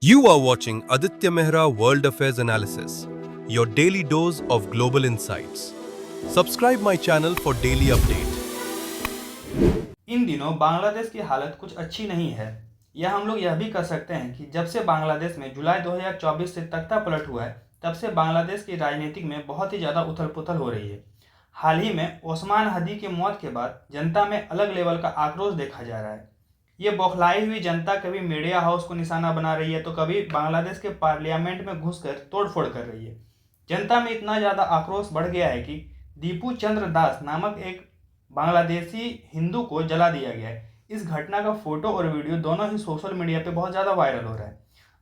You are watching Aditya Mehra World Affairs Analysis, your daily dose of global insights. Subscribe my channel for daily update. इन दिनों बांग्लादेश की हालत कुछ अच्छी नहीं है। यह हम लोग यह भी कह सकते हैं कि जब से बांग्लादेश में जुलाई 2024 से तख्ता पलट हुआ है, तब से बांग्लादेश की राजनीतिक में बहुत ही ज़्यादा उथल पुथल हो रही है। हाल ही में ओस्मान हदी की मौत के बाद जनता में अलग लेवल का आक्रोश देखा जा रहा है। ये बौखलाई हुई जनता कभी मीडिया हाउस को निशाना बना रही है, तो कभी बांग्लादेश के पार्लियामेंट में घुसकर तोड़फोड़ कर रही है। जनता में इतना ज़्यादा आक्रोश बढ़ गया है कि दीपू चंद्र दास नामक एक बांग्लादेशी हिंदू को जला दिया गया है। इस घटना का फोटो और वीडियो दोनों ही सोशल मीडिया पे बहुत ज़्यादा वायरल हो रहा है।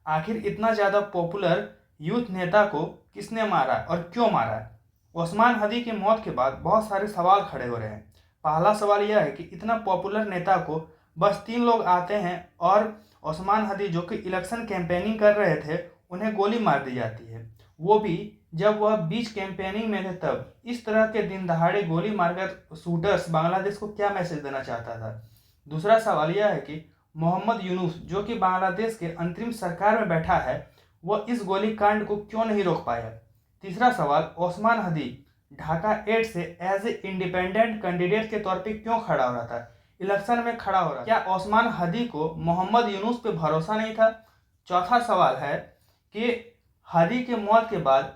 आखिर इतना ज़्यादा पॉपुलर यूथ नेता को किसने मारा और क्यों मारा है? ओस्मान हदी की मौत के बाद बहुत सारे सवाल खड़े हो रहे हैं। पहला सवाल यह है कि इतना पॉपुलर नेता को बस 3 लोग आते हैं और ओस्मान हदी जो कि इलेक्शन कैंपेनिंग कर रहे थे, उन्हें गोली मार दी जाती है, वो भी जब वह बीच कैंपेनिंग में थे। तब इस तरह के दिन दहाड़े गोली मारकर शूटर्स बांग्लादेश को क्या मैसेज देना चाहता था? दूसरा सवाल यह है कि मोहम्मद यूनुस जो कि बांग्लादेश के अंतरिम सरकार में बैठा है, वह इस गोलीकांड को क्यों नहीं रोक पाया? तीसरा सवाल, ओस्मान हदी ढाका 8 से एज ए इंडिपेंडेंट कैंडिडेट के तौर पे क्यों खड़ा हो रहा था, इलेक्शन में खड़ा हो रहा था? क्या ओस्मान हदी को मोहम्मद यूनुस पे भरोसा नहीं था? चौथा सवाल है कि हदी के मौत के बाद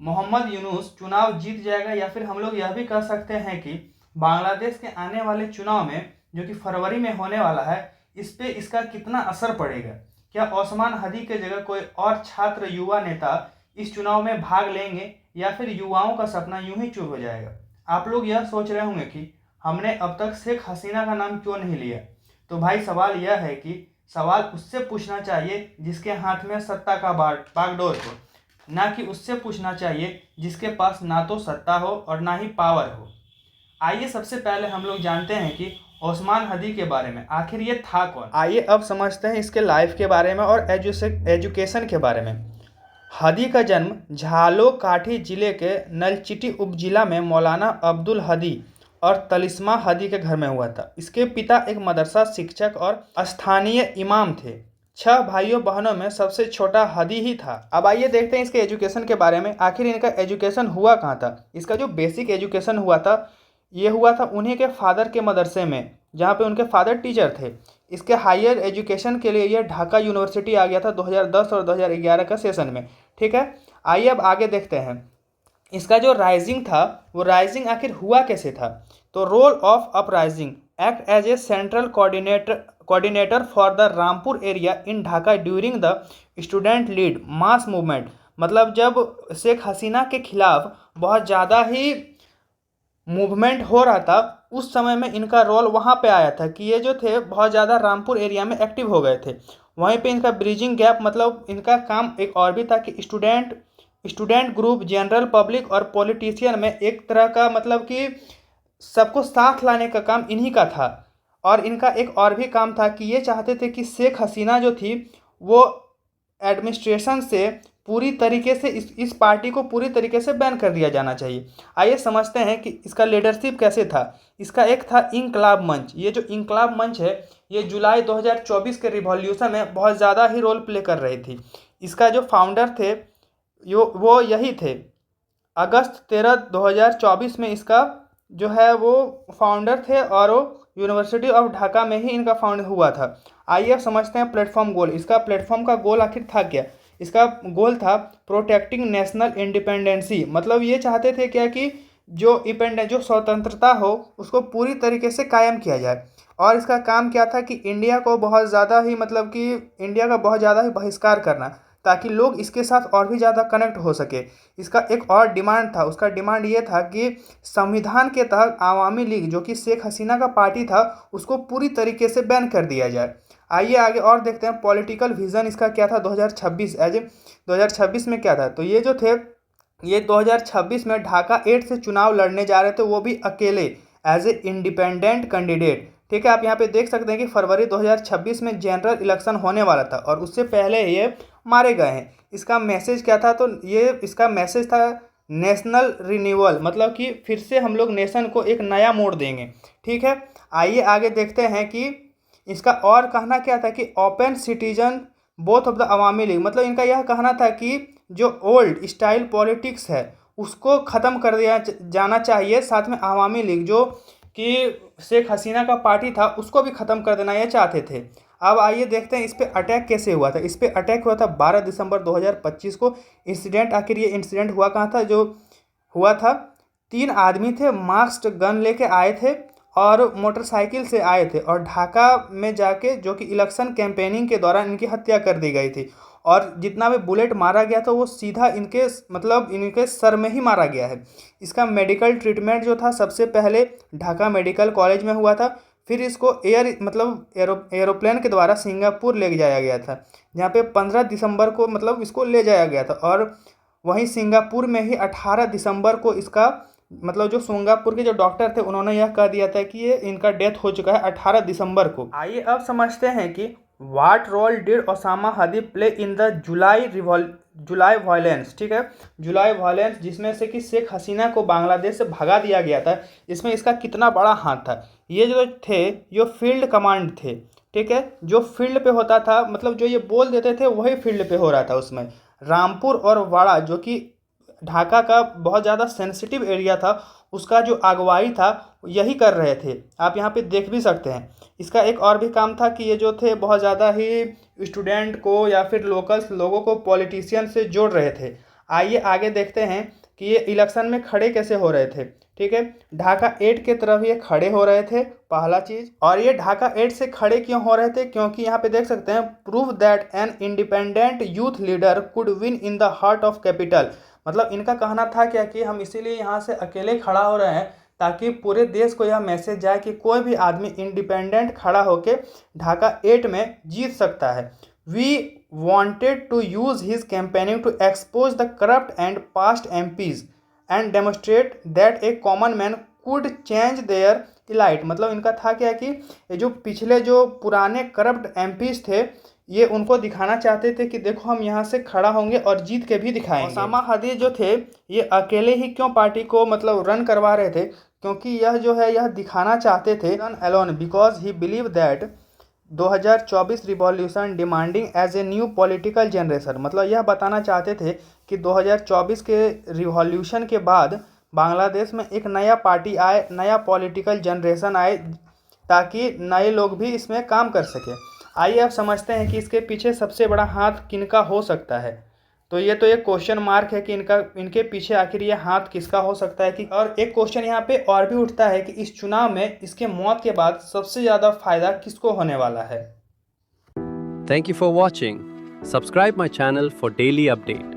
मोहम्मद यूनुस चुनाव जीत जाएगा, या फिर हम लोग यह भी कह सकते हैं कि बांग्लादेश के आने वाले चुनाव में जो कि फरवरी में होने वाला है, इस पे इसका कितना असर पड़ेगा? क्या ओस्मान हदी के जगह कोई और छात्र युवा नेता इस चुनाव में भाग लेंगे, या फिर युवाओं का सपना यूं ही चूर हो जाएगा? आप लोग यह सोच रहे होंगे कि हमने अब तक शेख हसीना का नाम क्यों नहीं लिया। तो भाई सवाल यह है कि सवाल उससे पूछना चाहिए जिसके हाथ में सत्ता का बागडोर हो, ना कि उससे पूछना चाहिए जिसके पास ना तो सत्ता हो और ना ही पावर हो। आइए सबसे पहले हम लोग जानते हैं कि ओस्मान हदी के बारे में, आखिर ये था कौन। आइए अब समझते हैं इसके लाइफ के बारे में और एजुकेशन के बारे में। हदी का जन्म झालोकाठी जिले के नलचिटी उपजिला में मौलाना अब्दुल हदी और तलिस्मा हदी के घर में हुआ था। इसके पिता एक मदरसा शिक्षक और स्थानीय इमाम थे। 6 भाइयों बहनों में सबसे छोटा हदी ही था। अब आइए देखते हैं इसके एजुकेशन के बारे में। आखिर इनका एजुकेशन हुआ कहाँ था? इसका जो बेसिक एजुकेशन हुआ था, ये हुआ था उन्हीं के फादर के मदरसे में, जहाँ पे उनके फादर टीचर थे। इसके हायर एजुकेशन के लिए यह ढाका यूनिवर्सिटी आ गया था 2010 और 2011 का सेशन में। ठीक है, आइए अब आगे देखते हैं। इसका जो राइजिंग था, वो राइजिंग आखिर हुआ कैसे था? तो role of uprising act as a central coordinator for the Rampur area in Dhaka during the student lead mass movement. मतलब जब शेख हसीना के खिलाफ बहुत ज़्यादा ही मूवमेंट हो रहा था, उस समय में इनका रोल वहाँ पे आया था कि ये जो थे बहुत ज़्यादा रामपुर एरिया में एक्टिव हो गए थे। वहीं पे इनका ब्रिजिंग गैप, मतलब इनका काम एक और भी था कि स्टूडेंट ग्रुप, जनरल पब्लिक और पॉलिटिशियन में एक तरह का, मतलब कि सबको साथ लाने का काम इन्हीं का था। और इनका एक और भी काम था कि ये चाहते थे कि शेख हसीना जो थी, वो एडमिनिस्ट्रेशन से पूरी तरीके से इस पार्टी को पूरी तरीके से बैन कर दिया जाना चाहिए। आइए समझते हैं कि इसका लीडरशिप कैसे था। इसका एक था इंकलाब मंच। ये जो इंकलाब मंच है, ये जुलाई 2024 के रिवॉल्यूशन में बहुत ज़्यादा ही रोल प्ले कर रही थी। इसका जो फाउंडर थे वो यही थे। अगस्त 13 2024 में इसका जो है वो फाउंडर थे, और वो यूनिवर्सिटी ऑफ ढाका में ही इनका फाउंड हुआ था। आइए अब समझते हैं प्लेटफॉर्म गोल। इसका प्लेटफॉर्म का गोल आखिर था क्या? इसका गोल था प्रोटेक्टिंग नेशनल इंडिपेंडेंसी। मतलब ये चाहते थे क्या कि जो स्वतंत्रता हो उसको पूरी तरीके से कायम किया जाए। और इसका काम क्या था कि इंडिया को बहुत ज़्यादा ही, मतलब कि इंडिया का बहुत ज़्यादा ही बहिष्कार करना, ताकि लोग इसके साथ और भी ज़्यादा कनेक्ट हो सके। इसका एक और डिमांड था। उसका डिमांड ये था कि संविधान के तहत आवामी लीग जो कि शेख हसीना का पार्टी था, उसको पूरी तरीके से बैन कर दिया जाए। आइए आगे और देखते हैं पॉलिटिकल विजन इसका क्या था 2026 एज ए 2026 में क्या था। तो ये जो थे, ये 2026 में ढाका 8 से चुनाव लड़ने जा रहे थे, वो भी अकेले एज ए इंडिपेंडेंट कैंडिडेट। ठीक है, आप यहाँ पे देख सकते हैं कि फरवरी 2026 में जनरल इलेक्शन होने वाला था और उससे पहले ये मारे गए हैं। इसका मैसेज क्या था? तो ये इसका मैसेज था नेशनल रिन्यूअल, मतलब कि फिर से हम लोग नेशन को एक नया मोड़ देंगे। ठीक है, आइए आगे देखते हैं कि इसका और कहना क्या था कि open both of the Awami league, मतलब इनका यह कहना था कि जो ओल्ड स्टाइल पॉलिटिक्स है उसको ख़त्म कर दिया जाना चाहिए, साथ में अवामी लीग जो कि शेख हसीना का पार्टी था उसको भी ख़त्म कर देना ये चाहते थे। अब आइए देखते हैं इस पर अटैक कैसे हुआ था। इस पर अटैक हुआ था 12 दिसंबर 2025 को। इंसिडेंट, आखिर ये इंसिडेंट हुआ कहाँ था? जो हुआ था, 3 आदमी थे, मास्क्ड गन लेके आए थे और मोटरसाइकिल से आए थे और ढाका में जाके, जो कि इलेक्शन कैंपेनिंग के दौरान इनकी हत्या कर दी गई थी। और जितना भी बुलेट मारा गया था वो सीधा इनके मतलब इनके सर में ही मारा गया है। इसका मेडिकल ट्रीटमेंट जो था सबसे पहले ढाका मेडिकल कॉलेज में हुआ था, फिर इसको एरोप्लेन के द्वारा सिंगापुर ले जाया गया था, जहाँ पे 15 दिसंबर को मतलब इसको ले जाया गया था। और वहीं सिंगापुर में ही 18 दिसंबर को इसका मतलब जो सिंगापुर के जो डॉक्टर थे उन्होंने यह कह दिया था कि ये इनका डेथ हो चुका है 18 दिसंबर को। आइए अब समझते हैं कि what role did Osama Hadeeb play in the July violence. ठीक है, जुलाई वायलेंस जिसमें से कि शेख हसीना को बांग्लादेश से भगा दिया गया था, इसमें इसका कितना बड़ा हाथ था। ये जो थे ये फील्ड कमांड थे। ठीक है, जो फील्ड पे होता था, मतलब जो ये बोल देते थे वही फील्ड पे हो रहा था। उसमें रामपुर और वाड़ा, जो कि ढाका का बहुत ज़्यादा सेंसिटिव एरिया था, उसका जो अगुवाई था यही कर रहे थे। आप यहाँ पे देख भी सकते हैं। इसका एक और भी काम था कि ये जो थे बहुत ज़्यादा ही स्टूडेंट को या फिर लोकल्स लोगों को पॉलिटिशियन से जोड़ रहे थे। आइए आगे देखते हैं कि ये इलेक्शन में खड़े कैसे हो रहे थे। ठीक है, ढाका 8 के तरफ ये खड़े हो रहे थे, पहला चीज़। और ये ढाका 8 से खड़े क्यों हो रहे थे? क्योंकि यहाँ पे देख सकते हैं, prove that an independent youth leader could win in the heart of capital. मतलब इनका कहना था क्या कि हम इसीलिए यहाँ से अकेले खड़ा हो रहे हैं ताकि पूरे देश को यह मैसेज जाए कि कोई भी आदमी इंडिपेंडेंट खड़ा होके ढाका 8 में जीत सकता है। We wanted to use his campaigning to expose the corrupt and past MPs and demonstrate that a common man could change their elite। मतलब इनका था क्या कि ये जो पिछले जो पुराने करप्ट MPs थे ये उनको दिखाना चाहते थे कि देखो हम यहाँ से खड़ा होंगे और जीत के भी दिखाएंगे। ओसामा हदीद जो थे ये अकेले ही क्यों पार्टी को मतलब रन करवा रहे थे? क्योंकि यह जो है यह दिखाना चाहते थे run alone because he believe that 2024 revolution demanding as a new political generation. मतलब यह बताना चाहते थे कि 2024 के रिवॉल्यूशन के बाद बांग्लादेश में एक नया पार्टी आए, नया पॉलिटिकल जनरेशन आए, ताकि नए लोग भी इसमें काम कर सके। आइए अब समझते हैं कि इसके पीछे सबसे बड़ा हाथ किनका हो सकता है। तो ये तो एक क्वेश्चन मार्क है कि इनके पीछे आखिर ये हाथ किसका हो सकता है। कि और एक क्वेश्चन यहाँ पे और भी उठता है कि इस चुनाव में इसके मौत के बाद सबसे ज़्यादा फायदा किसको होने वाला है। Thank you for watching. Subscribe my channel for daily update.